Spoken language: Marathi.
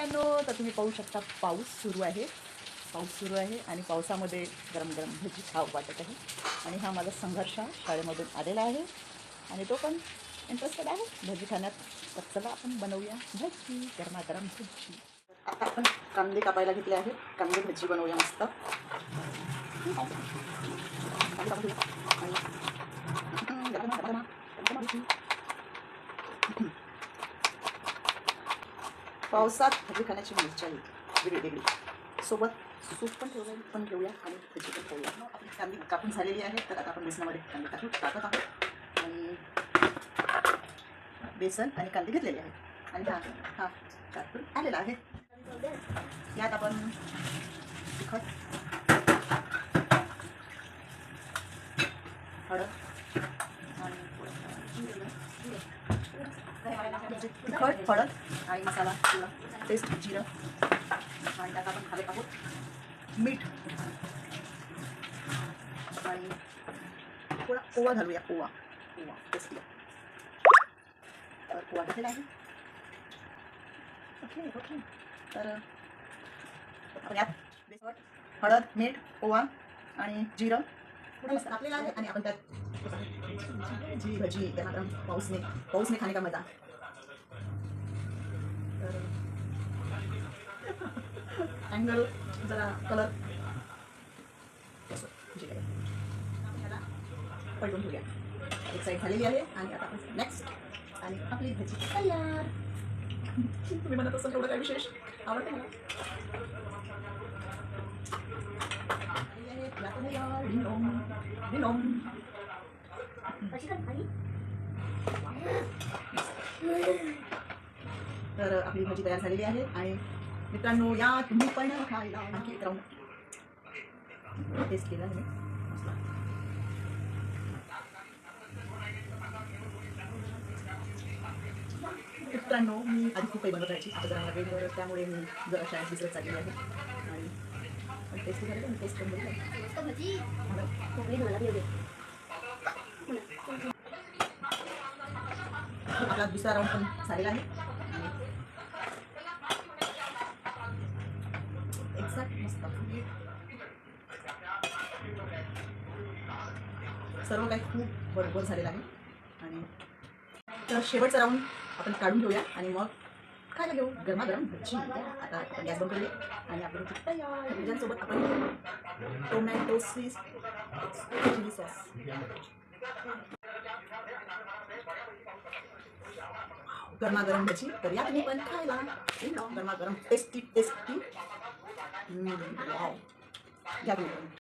मित्रांनो, तर तुम्ही पाहू शकता पाऊस सुरू आहे आणि पावसामध्ये गरम गरम भजी खाऊ वाटत आहे. आणि हा माझा संघर्ष शाळेमधून आलेला आहे आणि तो पण इंटरेस्टेड आहे भजी खाण्यात. तर चला आपण बनवूया भजी, गरमागरम भजी. आता आपण कांदे कापायला घेतले आहेत. कांदे भजी बनवूया मस्त. पावसात भजी खाण्याची मजा वेगळी वेगळी. सोबत सूप पण घेऊया आणि भजी पण ठेवूया. आपली कांदी कापून झालेली आहे, तर आता आपण बेसनामध्ये कांदे टाकत आहोत आणि बेसन आणि कांदे घेतलेले आहेत आणि हा कापून आलेला आहे. यात आपण तिखट, हळद आणि तिखट, हळद आणि मसाला किंवा पेस्ट जिरं आणि त्यात आपण घालत आहोत मीठ आणि थोडा ओवा घालूया. ओवा टेस्टी. तर ओवा घातलेला आहे. ओके. तर आपण यात बेसन, हळद, मीठ, ओवा आणि जिरं थोडं मस्त टाकलेलं आहे आणि आपण त्यात भजी गरम पाऊस में खाने का मजा. तर अँगल जरा कलर पलटून घेऊया. एक साईड झालेली आहे आणि आता आपण नेक्स्ट आणि आपली भजी तयार. तुम्ही म्हणत असाल एवढं काय विशेष आवडते मला. तर आपली भजी तयार झालेली आहे आणि मित्रांनो, या तुम्ही पण खायला. आणखी राहून टेस्ट केला मी. मित्रांनो, मी आधी खूप काही बनवत राहायची. आता जरा वेगवेगळं, त्यामुळे मी जरा शाळेत विसरत चालली आहे आणि टेस्ट झालं. मी टेस्ट करून आपला दुसरा राऊंड पण झालेला आहे. एक्झॅक्ट मस्त सर्व काही खूप बरोबर झालेलं आहे. आणि तर शेवटचा राऊंड आपण काढून घेऊया आणि मग खायला घेऊ गरमागरम भजी. आता आपण गॅस बंद करूया आणि आपण तयार. भज्यांसोबत आपण टोमॅटो सॉस, चिली सॉस. गरमागरम भजी. तर या तुम्ही पण खायला. गरमागरम टेस्टी. वाव. घ्या तुम्ही.